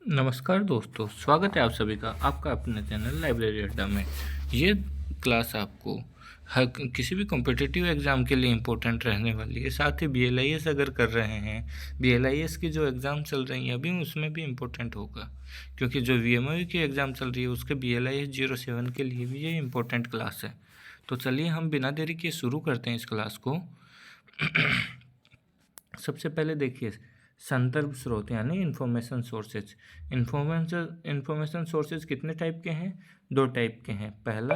नमस्कार दोस्तों, स्वागत है आप सभी का आपका अपने चैनल लाइब्रेरी अड्डा में। ये क्लास आपको हर किसी भी कॉम्पिटिटिव एग्ज़ाम के लिए इम्पोर्टेंट रहने वाली है। साथ ही BLIS अगर कर रहे हैं, BLIS की जो एग्ज़ाम चल रही है अभी, उसमें भी इम्पोर्टेंट होगा, क्योंकि जो VMOE की एग्ज़ाम चल रही है उसके BLIS 07 के लिए भी ये इम्पोर्टेंट क्लास है। तो चलिए हम बिना देरी के शुरू करते हैं इस क्लास को। सबसे पहले देखिए, संदर्भ स्रोत यानी इंफॉर्मेशन सोर्सेज। इंफॉर्मेशन सोर्सेज कितने टाइप के हैं? दो टाइप के हैं, पहला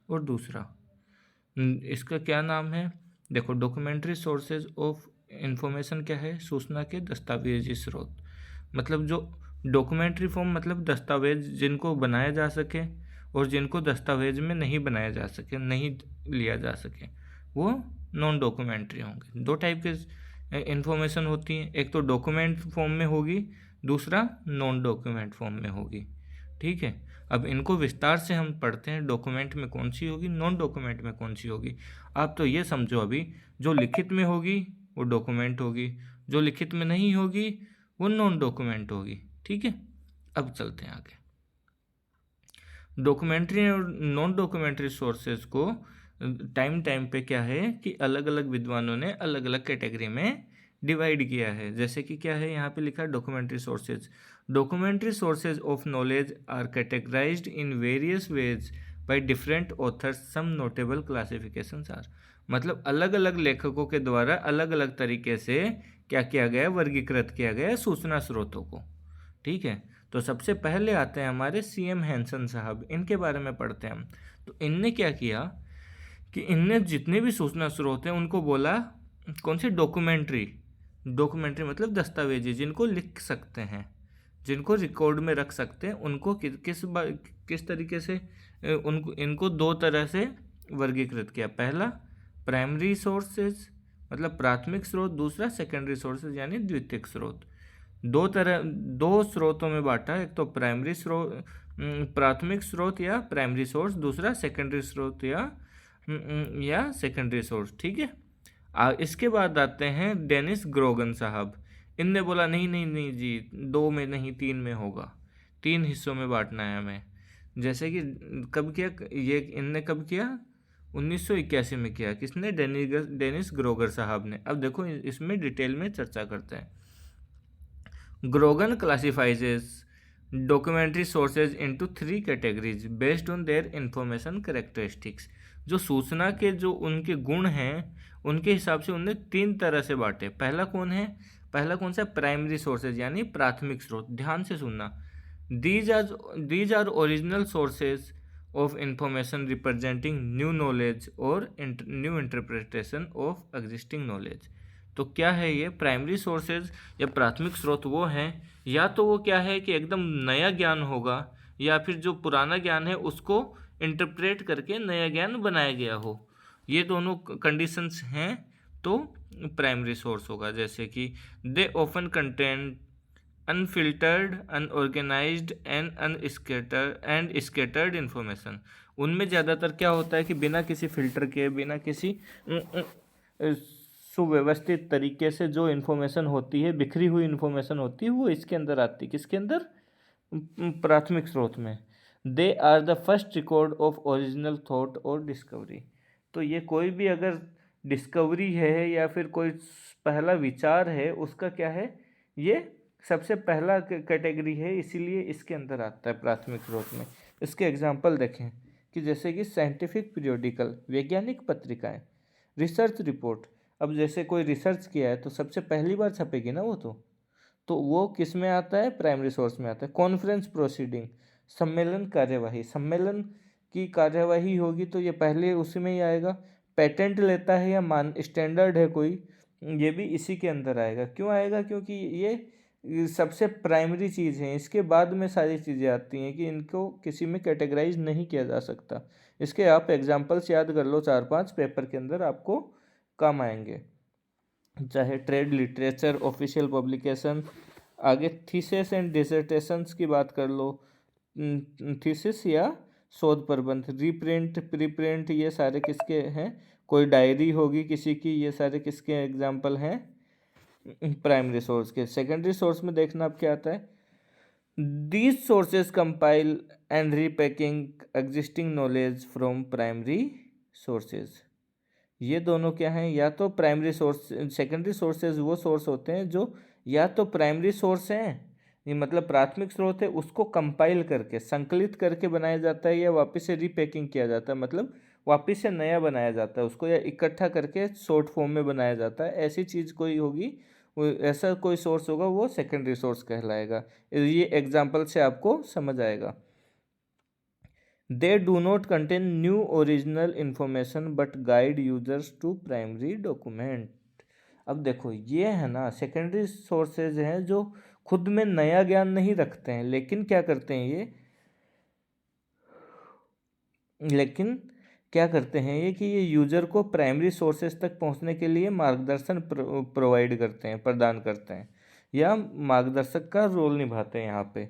और दूसरा। इसका क्या नाम है? देखो, डॉक्यूमेंट्री सोर्सेज ऑफ इंफॉर्मेशन क्या है? सूचना के दस्तावेजी स्रोत। मतलब जो डॉक्यूमेंट्री फॉर्म, मतलब दस्तावेज जिनको बनाया जा सके और जिनको दस्तावेज में नहीं बनाया जा सके, नहीं लिया जा सके, वो नॉन डॉक्यूमेंट्री होंगे। दो टाइप के इंफॉर्मेशन होती है, एक तो डॉक्यूमेंट फॉर्म में होगी, दूसरा नॉन डॉक्यूमेंट फॉर्म में होगी। ठीक है, अब इनको विस्तार से हम पढ़ते हैं, डॉक्यूमेंट में कौन सी होगी, नॉन डॉक्यूमेंट में कौन सी होगी। आप तो ये समझो, अभी जो लिखित में होगी वो डॉक्यूमेंट होगी, जो लिखित में नहीं होगी वो नॉन डॉक्यूमेंट होगी। ठीक है, अब चलते हैं आगे। डॉक्यूमेंट्री और नॉन डॉक्यूमेंट्री सोर्सेज को टाइम टाइम पे क्या है कि अलग अलग विद्वानों ने अलग अलग कैटेगरी में डिवाइड किया है। जैसे कि क्या है, यहाँ पे लिखा है documentary sources. Documentary sources of knowledge are categorised in various ways by different authors, some notable classifications are. मतलब अलग अलग लेखकों के द्वारा अलग अलग तरीके से क्या किया गया, वर्गीकृत किया गया सूचना स्रोतों को। ठीक है, तो सबसे पहले आते हैं हमारे CM हैंसन साहब, इनके बारे में पढ़ते हैं हम। तो इनने क्या किया कि इनने जितने भी सूचना स्रोत हैं उनको बोला कौन से, डॉक्यूमेंट्री। डॉक्यूमेंट्री मतलब दस्तावेजी, जिनको लिख सकते हैं, जिनको रिकॉर्ड में रख सकते हैं, उनको किस तरीके से उनको इनको दो तरह से वर्गीकृत किया। पहला प्राइमरी सोर्सेज मतलब प्राथमिक स्रोत, दूसरा सेकेंडरी सोर्सेज यानी द्वितीयक स्रोत। दो स्रोतों में बांटा, एक तो प्राइमरी स्रोत, प्राथमिक स्रोत या प्राइमरी सोर्स, दूसरा सेकेंडरी स्रोत या सेकेंडरी सोर्स। ठीक है, इसके बाद आते हैं डेनिस ग्रोगन साहब। इनने बोला नहीं नहीं नहीं जी, दो में नहीं, तीन में होगा, तीन हिस्सों में बांटना है हमें। जैसे कि कब किया ये, इनने कब किया? 1981 में किया। किसने? डेनिस ग्रोगर साहब ने। अब देखो इसमें डिटेल में चर्चा करते हैं। Grogan classifies documentary sources into 3 categories based on their information characteristics. जो सूचना के जो उनके गुण हैं उनके हिसाब से उन्होंने 3 तरह से बांटे। पहला कौन है? पहला कौन सा? प्राइमरी सोर्सेज यानी प्राथमिक स्रोत। ध्यान से सुनना, these are original sources of information representing new knowledge और new interpretation of existing knowledge. तो क्या है ये प्राइमरी सोर्सेज या प्राथमिक स्रोत? वो हैं या तो वो क्या है कि एकदम नया ज्ञान होगा, या फिर जो पुराना ज्ञान है उसको इंटरप्रेट करके नया ज्ञान बनाया गया हो। ये दोनों कंडीशंस हैं तो प्राइमरी सोर्स होगा। जैसे कि they often content unfiltered, unorganised and scattered information. उनमें ज़्यादातर क्या होता है कि बिना किसी फिल्टर के, बिना किसी सुव्यवस्थित तरीके से जो इन्फॉर्मेशन होती है, बिखरी हुई इन्फॉर्मेशन होती है, वो इसके अंदर आती है। किसके अंदर? प्राथमिक स्रोत में। They are the first record of original thought और डिस्कवरी। तो ये कोई भी अगर डिस्कवरी है या फिर कोई पहला विचार है, उसका क्या है, ये सबसे पहला कैटेगरी है, इसीलिए इसके अंदर आता है प्राथमिक स्रोत में। इसके एग्जाम्पल देखें कि जैसे कि साइंटिफिक पीरियोडिकल, वैज्ञानिक पत्रिकाएं, रिसर्च रिपोर्ट। अब जैसे कोई रिसर्च किया है तो सबसे पहली बार छपेगी ना वो, तो वो किस में आता है? प्राइमरी सोर्स में आता है। कॉन्फ्रेंस प्रोसीडिंग, सम्मेलन कार्यवाही, सम्मेलन की कार्यवाही होगी तो ये पहले उसी में ही आएगा। पेटेंट लेता है या मान स्टैंडर्ड है कोई, ये भी इसी के अंदर आएगा। क्यों आएगा? क्योंकि ये सबसे प्राइमरी चीज़ है, इसके बाद में सारी चीज़ें आती हैं कि इनको किसी में कैटेगराइज नहीं किया जा सकता। इसके आप एग्जाम्पल्स याद कर लो, 4-5 पेपर के अंदर आपको काम आएंगे। चाहे ट्रेड, लिटरेचर, ऑफिशियल पब्लिकेशन, आगे थीसिस एंड डिसर्टेशंस की बात कर लो, थीसिस या शोध प्रबंध, रीप्रिंट, प्रीप्रिंट, ये सारे किसके हैं? कोई डायरी होगी किसी की, ये सारे किसके एग्जाम्पल हैं? प्राइमरी सोर्स के। सेकेंडरी सोर्स में देखना अब क्या आता है, These sources compile and repacking existing knowledge from primary sources. ये दोनों क्या हैं, या तो प्राइमरी सोर्स, सेकेंडरी सोर्सेज वो सोर्स होते हैं जो या तो प्राइमरी सोर्स हैं, ये मतलब प्राथमिक स्रोत है, उसको कंपाइल करके संकलित करके बनाया जाता है, या वापस से रीपैकिंग किया जाता है, मतलब वापस से नया बनाया जाता है उसको, या इकट्ठा करके शॉर्ट फॉर्म में बनाया जाता है। ऐसी चीज़ कोई होगी, ऐसा कोई सोर्स होगा, वो सेकेंडरी सोर्स कहलाएगा। ये एग्जाम्पल से आपको समझ आएगा। They do not contain new original information but guide users to primary document. अब देखो ये है ना, सेकेंडरी सोर्सेज हैं जो खुद में नया ज्ञान नहीं रखते हैं, लेकिन क्या करते हैं ये, लेकिन क्या करते हैं ये कि ये यूजर को प्राइमरी सोर्सेज तक पहुंचने के लिए मार्गदर्शन प्रोवाइड करते हैं, प्रदान करते हैं, या मार्गदर्शक का रोल निभाते हैं यहाँ पे।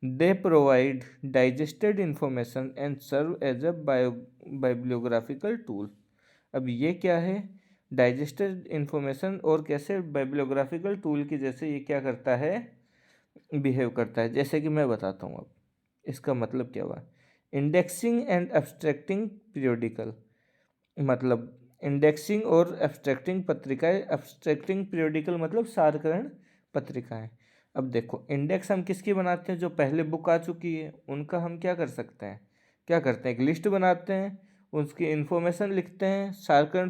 They provide digested information and serve as a biographical tool. अब ये क्या है, डाइजेस्टेड इंफॉर्मेशन, और कैसे बायोग्राफिकल टूल की जैसे ये क्या करता है, बिहेव करता है। जैसे कि मैं बताता हूँ अब इसका मतलब क्या हुआ। इंडेक्सिंग एंड एब्स्ट्रैक्टिंग पीरियोडिकल, मतलब इंडेक्सिंग और एब्स्ट्रैक्टिंग पत्रिकाएं, एब्स्ट्रैक्टिंग पीरियोडिकल मतलब सारकरण पत्रिकाएं। अब देखो इंडेक्स हम किसकी बनाते हैं, जो पहले बुक आ चुकी है उनका हम क्या कर सकते हैं, क्या करते हैं, एक लिस्ट बनाते हैं, उसकी इन्फॉर्मेशन लिखते हैं। सारकरण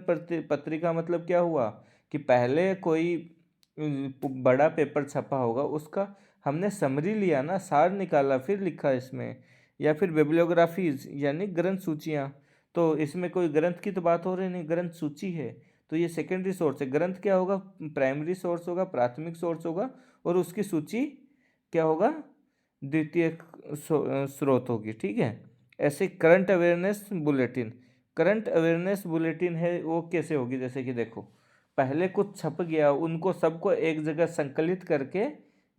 पत्रिका मतलब क्या हुआ कि पहले कोई बड़ा पेपर छपा होगा, उसका हमने समरी लिया ना, सार निकाला, फिर लिखा इसमें। या फिर बिब्लियोग्राफीज यानी ग्रंथ सूचियाँ, तो इसमें कोई ग्रंथ की तो बात हो रही नहीं, ग्रंथ सूची है, तो ये सेकेंडरी सोर्स है। ग्रंथ क्या होगा, प्राइमरी सोर्स होगा, प्राथमिक सोर्स होगा, और उसकी सूची क्या होगा, द्वितीय स्रोत होगी। ठीक है। ऐसे current awareness bulletin, current awareness bulletin है वो कैसे होगी, जैसे कि देखो पहले कुछ छप गया, उनको सबको एक जगह संकलित करके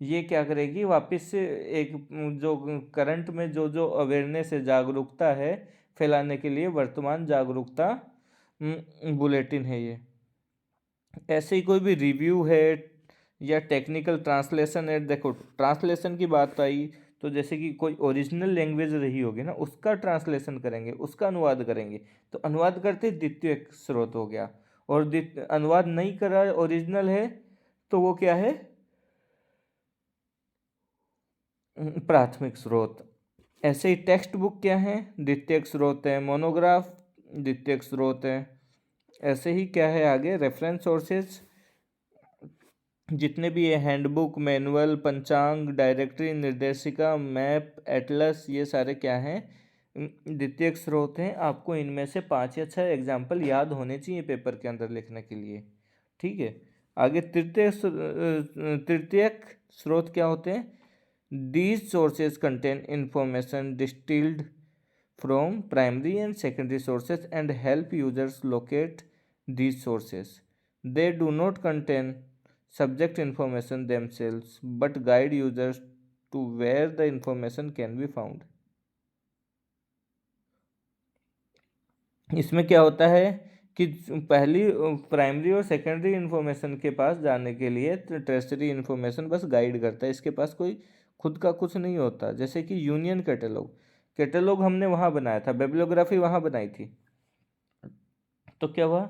ये क्या करेगी, वापस से एक जो करंट में जो जो अवेयरनेस है, जागरूकता है फैलाने के लिए, वर्तमान जागरूकता बुलेटिन है ये। ऐसे ही कोई भी रिव्यू है या टेक्निकल ट्रांसलेशन है, देखो ट्रांसलेशन की बात आई तो जैसे कि कोई ओरिजिनल लैंग्वेज रही होगी ना, उसका ट्रांसलेशन करेंगे, उसका अनुवाद करेंगे, तो अनुवाद करते द्वितीय स्रोत हो गया। और अनुवाद नहीं करा, ओरिजिनल है, तो वो क्या है, प्राथमिक स्रोत। ऐसे ही टेक्स्ट बुक क्या है, द्वितीयक स्रोत है। मोनोग्राफ द्वितीयक स्रोत है। ऐसे ही क्या है आगे, रेफरेंस सोर्सेज, जितने भी ये हैंडबुक, मैनुअल, पंचांग, डायरेक्टरी, निर्देशिका, मैप, एटलस, ये सारे क्या हैं, द्वितीयक स्रोत हैं। आपको इनमें से 5 या 6 एग्जाम्पल याद होने चाहिए पेपर के अंदर लिखने के लिए। ठीक है। आगे तृतीयक स्रोत क्या होते हैं, These sources contain information distilled from primary and secondary sources and help users locate these sources. They do not contain subject information themselves but guide users to where the information can be found. इसमें क्या होता है कि पहली primary और secondary information के पास जाने के लिए टर्शरी इन्फॉर्मेशन बस गाइड करता है, इसके पास कोई खुद का कुछ नहीं होता। जैसे कि यूनियन कैटलॉग, कैटलॉग हमने वहाँ बनाया था, बिब्लियोग्राफी वहाँ बनाई थी, तो क्या हुआ,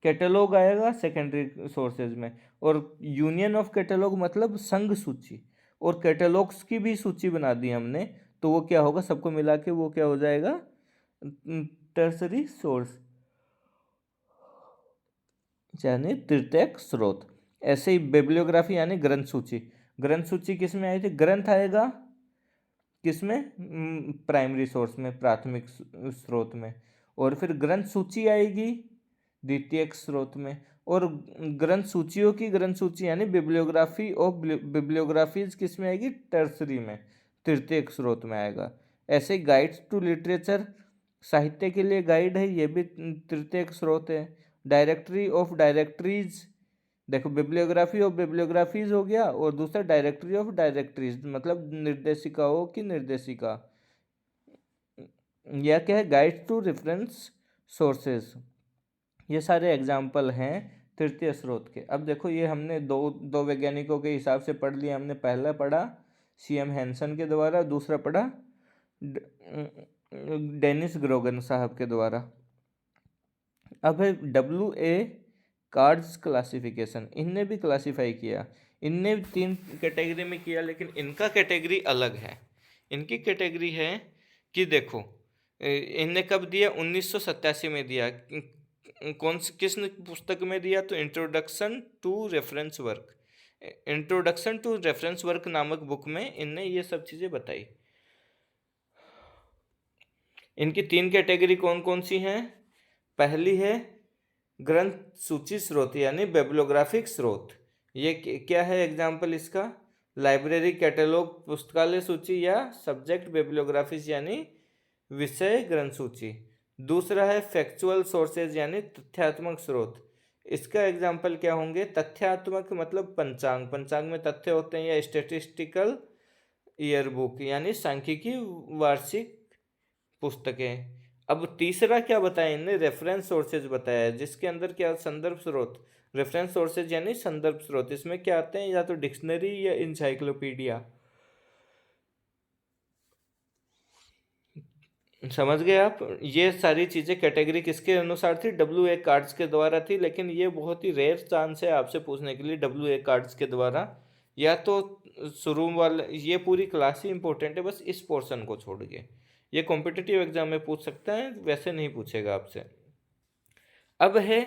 कैटलॉग आएगा सेकेंडरी सोर्सेज में। और यूनियन ऑफ कैटलॉग मतलब संघ सूची, और कैटलॉग्स की भी सूची बना दी हमने, तो वो क्या होगा, सबको मिला के वो क्या हो जाएगा, टर्सरी सोर्स यानी तृतीयक स्रोत। ऐसे ही बिब्लियोग्राफी यानी ग्रंथ सूची, ग्रंथ सूची किस में आई थी, ग्रंथ आएगा किसमें, प्राइमरी सोर्स में, प्राथमिक स्रोत में, और फिर ग्रंथ सूची आएगी द्वितीयक स्रोत में, और ग्रंथ सूचियों की ग्रंथ सूची यानी बिब्लियोग्राफी और बिब्लियोग्राफीज किस में आएगी, टर्सरी में, तृतीयक स्रोत में आएगा। ऐसे गाइड्स टू लिटरेचर, साहित्य के लिए गाइड है, ये भी तृतीयक स्रोत है। डायरेक्टरी ऑफ डायरेक्टरीज, देखो बिब्लियोग्राफी ऑफ बिब्लियोग्राफीज हो गया, और दूसरा डायरेक्टरी ऑफ डायरेक्टरीज मतलब निर्देशिकाओं की निर्देशिका, यह क्या है, गाइड टू रेफरेंस सोर्सेज। ये सारे एग्जाम्पल हैं तृतीय स्रोत के। अब देखो ये हमने दो वैज्ञानिकों के हिसाब से पढ़ लिया हमने, पहला पढ़ा CM हैंसन के द्वारा, दूसरा पढ़ा डेनिस ग्रोगन साहब के द्वारा। अब है WA कार्ड्स क्लासिफिकेशन, इनने भी क्लासिफाई किया, इनने 3 कैटेगरी में किया, लेकिन इनका कैटेगरी अलग है। इनकी कैटेगरी है कि देखो इनने कब दिया, 1987 में दिया। कौन सी किस पुस्तक में दिया, तो introduction to reference work, introduction to reference work नामक बुक में इनने ये सब चीज़ें बताई। इनकी 3 कैटेगरी कौन कौन सी हैं? पहली है ग्रंथ सूची स्रोत यानी बेबिलोग्राफिक स्रोत। ये क्या है एग्जाम्पल इसका? लाइब्रेरी कैटलॉग पुस्तकालय सूची या सब्जेक्ट बेबिलोग्राफिस यानी विषय ग्रंथ सूची। दूसरा है फैक्चुअल सोर्सेज यानी तथ्यात्मक स्रोत। इसका एग्जाम्पल क्या होंगे? तथ्यात्मक मतलब पंचांग, पंचांग में तथ्य होते हैं, या स्टैटिस्टिकल ईयरबुक यानी सांख्यिकी वार्षिक पुस्तकें। अब तीसरा क्या बताया इनने? रेफरेंस सोर्सेज बताया, जिसके अंदर क्या संदर्भ स्रोत, रेफरेंस सोर्सेज यानी संदर्भ स्रोत। इसमें क्या आते हैं? या तो डिक्शनरी या इंसाइक्लोपीडिया। समझ गए आप? ये सारी चीज़ें कैटेगरी किसके अनुसार थी? WA कार्ड्स के द्वारा थी, लेकिन ये बहुत ही रेयर चांस है आपसे पूछने के लिए WA कार्ड्स के द्वारा। या तो शुरू वाले, ये पूरी क्लास ही इंपॉर्टेंट है, बस इस पोर्शन को छोड़ के। ये कॉम्पिटिटिव एग्जाम में पूछ सकता है, वैसे नहीं पूछेगा आपसे। अब है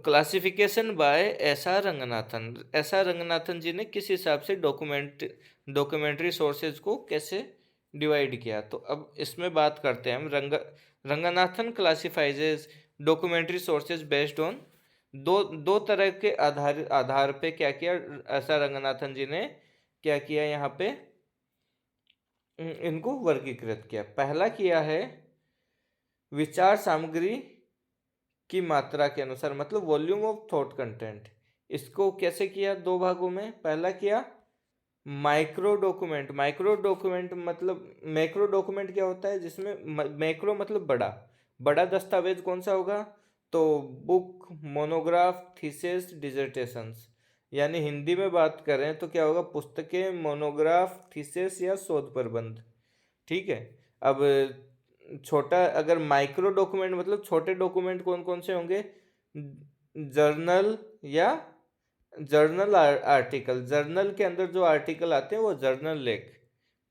classification by SR Ranganathan. SR Ranganathan ji ने किस हिसाब से डॉक्यूमेंट्री सोर्सेज को कैसे डिवाइड किया? तो अब इसमें बात करते हैं हम। Ranganathan classifies documentary sources based on दो तरह के आधार पे क्या किया SR रंगनाथन जी ने? क्या किया यहाँ पे? इनको वर्गीकृत किया। पहला किया है विचार सामग्री की मात्रा के अनुसार, मतलब वॉल्यूम ऑफ थॉट कंटेंट। इसको कैसे किया? 2 भागों में। पहला किया माइक्रो डॉक्यूमेंट। माइक्रो डॉक्यूमेंट मतलब, मैक्रो डॉक्यूमेंट क्या होता है? जिसमें मैक्रो मतलब बड़ा, बड़ा दस्तावेज कौन सा होगा? तो बुक, मोनोग्राफ, थीसिस, डिसर्टेशंस। यानी हिंदी में बात करें तो क्या होगा? पुस्तकें, मोनोग्राफ, थीसिस या शोध प्रबंध। ठीक है। अब छोटा, अगर माइक्रो डॉक्यूमेंट मतलब छोटे डॉक्यूमेंट कौन कौन से होंगे? जर्नल या जर्नल आर्टिकल। जर्नल के अंदर जो आर्टिकल आते हैं वो जर्नल लेख।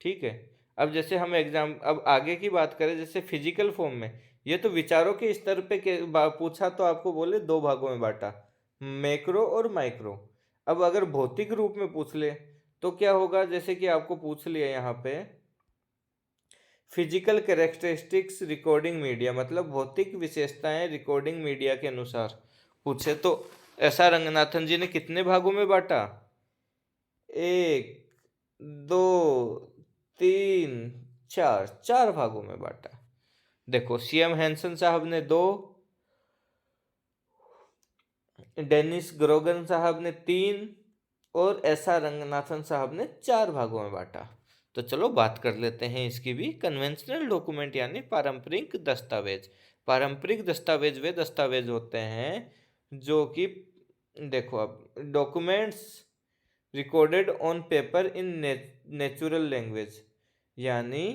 ठीक है। अब जैसे हम अब आगे की बात करें, जैसे फिजिकल फॉर्म में, ये तो विचारों के स्तर पे पूछा तो आपको बोले 2 भागों में बांटा, मैक्रो और माइक्रो। अब अगर भौतिक रूप में पूछ ले तो क्या होगा? जैसे कि आपको पूछ लिया यहाँ पे फिजिकल कैरेक्टरिस्टिक्स रिकॉर्डिंग मीडिया, मतलब भौतिक विशेषताएं रिकॉर्डिंग मीडिया के अनुसार पूछे तो SR रंगनाथन जी ने कितने भागों में बांटा? 1, 2, 3, 4, 4 भागों में बांटा। देखो CM हैंसन साहब ने 2, डेनिस ग्रोगन साहब ने 3 और SR रंगनाथन साहब ने 4 भागों में बांटा। तो चलो बात कर लेते हैं इसकी भी। कन्वेंशनल डॉक्यूमेंट यानी पारंपरिक दस्तावेज। पारंपरिक दस्तावेज वे दस्तावेज होते हैं जो कि, देखो अब, documents recorded on paper in natural language, यानी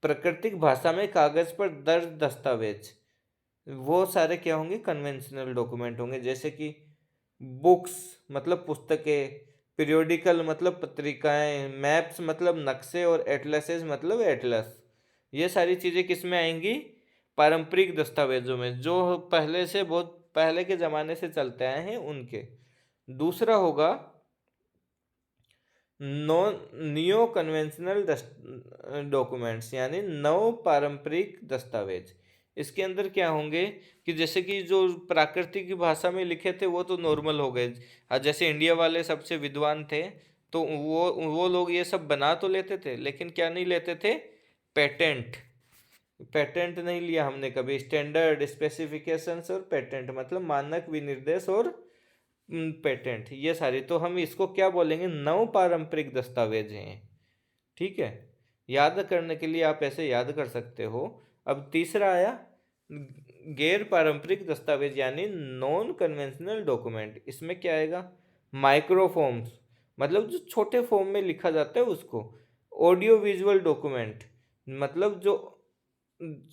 प्राकृतिक भाषा में कागज पर दर्ज दस्तावेज, वो सारे क्या होंगे? कन्वेंशनल डॉक्यूमेंट होंगे। जैसे कि बुक्स मतलब पुस्तकें, पीरियोडिकल मतलब पत्रिकाएं, मैप्स मतलब नक्शे, और एटलसेस मतलब एटलस। ये सारी चीज़ें किस में आएंगी? पारंपरिक दस्तावेजों में, जो पहले से, बहुत पहले के ज़माने से चलते आए हैं उनके। दूसरा होगा नियो कन्वेंशनल डॉक्यूमेंट्स यानी नव पारंपरिक दस्तावेज। इसके अंदर क्या होंगे कि जैसे कि जो प्राकृतिक भाषा में लिखे थे वो तो नॉर्मल हो गए। जैसे इंडिया वाले सबसे विद्वान थे तो वो लोग ये सब बना तो लेते थे, लेकिन क्या नहीं लेते थे? पेटेंट। पेटेंट नहीं लिया हमने कभी। स्टैंडर्ड, स्पेसिफिकेशंस और पेटेंट मतलब मानक, विनिर्देश और पेटेंट, ये सारी। तो हम इसको क्या बोलेंगे? नव पारंपरिक दस्तावेज हैं। ठीक है। याद करने के लिए आप ऐसे याद कर सकते हो। अब तीसरा आया गैर पारंपरिक दस्तावेज यानी नॉन कन्वेंशनल डॉक्यूमेंट। इसमें क्या आएगा? माइक्रोफॉर्म्स, मतलब जो छोटे फॉर्म में लिखा जाता है उसको। ऑडियो विजुअल डॉक्यूमेंट मतलब जो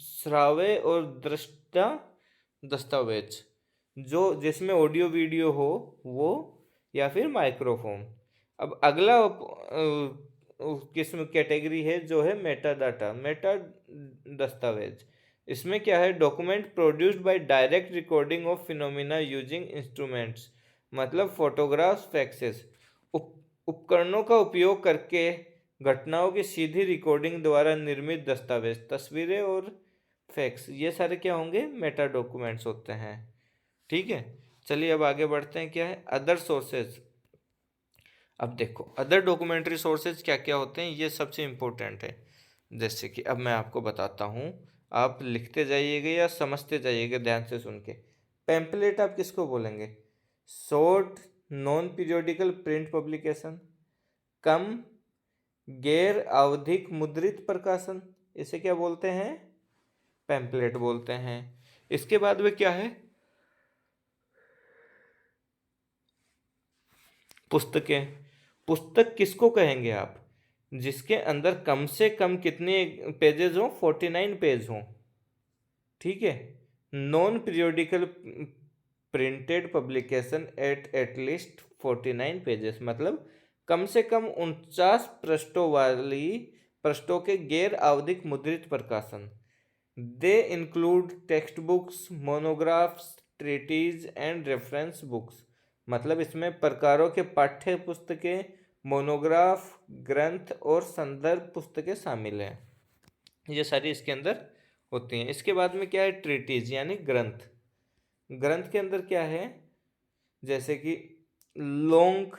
श्राव्य और दृश्य दस्तावेज, जो जिसमें ऑडियो वीडियो हो वो, या फिर माइक्रोफोन। अब अगला किस्म कैटेगरी है जो है मेटा डाटा, मेटा दस्तावेज। इसमें क्या है, document produced by direct recording of phenomena using instruments, मतलब फोटोग्राफ्स, फैक्सेस, उपकरणों का उपयोग करके घटनाओं की सीधी रिकॉर्डिंग द्वारा निर्मित दस्तावेज, तस्वीरें और फैक्स, ये सारे क्या होंगे, मेटा डॉक्यूमेंट्स होते हैं। ठीक है, चलिए अब आगे बढ़ते हैं। क्या है अदर सोर्सेज। अब देखो अदर डॉक्यूमेंट्री सोर्सेज क्या क्या होते हैं, ये सबसे इम्पोर्टेंट है। जैसे कि अब मैं आपको बताता हूँ, आप लिखते जाइएगा या समझते जाइएगा ध्यान से सुन के। पैम्पलेट आप किसको बोलेंगे, short non periodical print publication, कम गैर आवधिक मुद्रित प्रकाशन, इसे क्या बोलते हैं, पैम्पलेट बोलते हैं। इसके बाद में क्या है, पुस्तकें। पुस्तक किसको कहेंगे आप, जिसके अंदर कम से कम कितने पेजेस हो, 49 पेज हों। ठीक है, non periodical printed publication at least 49 pages, मतलब कम से कम 49 पृष्ठों के गैर आवधिक मुद्रित प्रकाशन। They include textbooks, monographs, treatises and reference books, मतलब इसमें प्रकारों के पाठ्य पुस्तकें, मोनोग्राफ, ग्रंथ और संदर्भ पुस्तकें शामिल हैं। ये सारी इसके अंदर होती हैं। इसके बाद में क्या है, ट्रीटीज यानी ग्रंथ। ग्रंथ के अंदर क्या है, जैसे कि long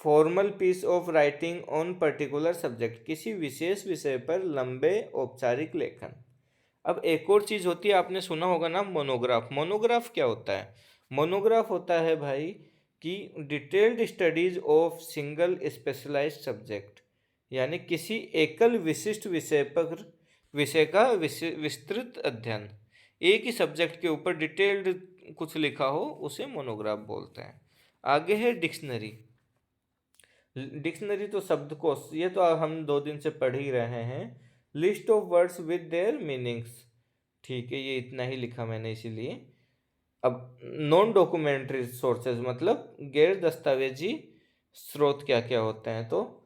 formal piece of writing on particular subject, किसी विशेष विषय पर लंबे औपचारिक लेखन। अब एक और चीज़ होती है, आपने सुना होगा ना, मोनोग्राफ। मोनोग्राफ क्या होता है, मोनोग्राफ होता है भाई कि detailed studies of single specialised subject, यानी किसी एकल विशिष्ट विषय का विस्तृत अध्ययन, एक ही सब्जेक्ट के ऊपर डिटेल्ड कुछ लिखा हो उसे मोनोग्राफ बोलते हैं। आगे है डिक्शनरी। डिक्शनरी तो शब्दकोश, ये तो हम 2 दिन से पढ़ ही रहे हैं। List of words with their meanings, ठीक है, ये इतना ही लिखा मैंने इसीलिए। अब नॉन डॉक्यूमेंट्री सोर्सेज मतलब गैर दस्तावेजी स्रोत क्या क्या होते हैं, तो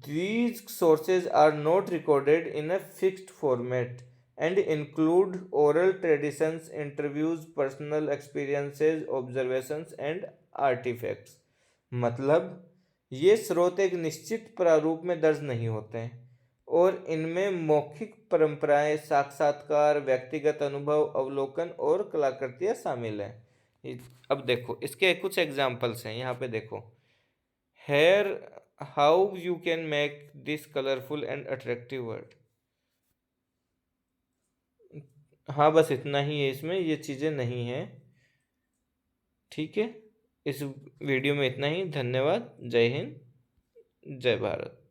these sources are not recorded in a fixed format and include oral traditions, interviews, personal experiences, observations and artifacts, मतलब ये स्रोत एक निश्चित प्रारूप में दर्ज नहीं होते हैं और इनमें मौखिक परंपराएं, साक्षात्कार, व्यक्तिगत अनुभव, अवलोकन और कलाकृतियां शामिल हैं। अब देखो इसके कुछ एग्जाम्पल्स हैं, यहाँ पे देखो, here how you can make this colourful and attractive word. हाँ बस इतना ही है, इसमें ये चीज़ें नहीं हैं। ठीक है, इस वीडियो में इतना ही। धन्यवाद। जय हिंद, जय भारत।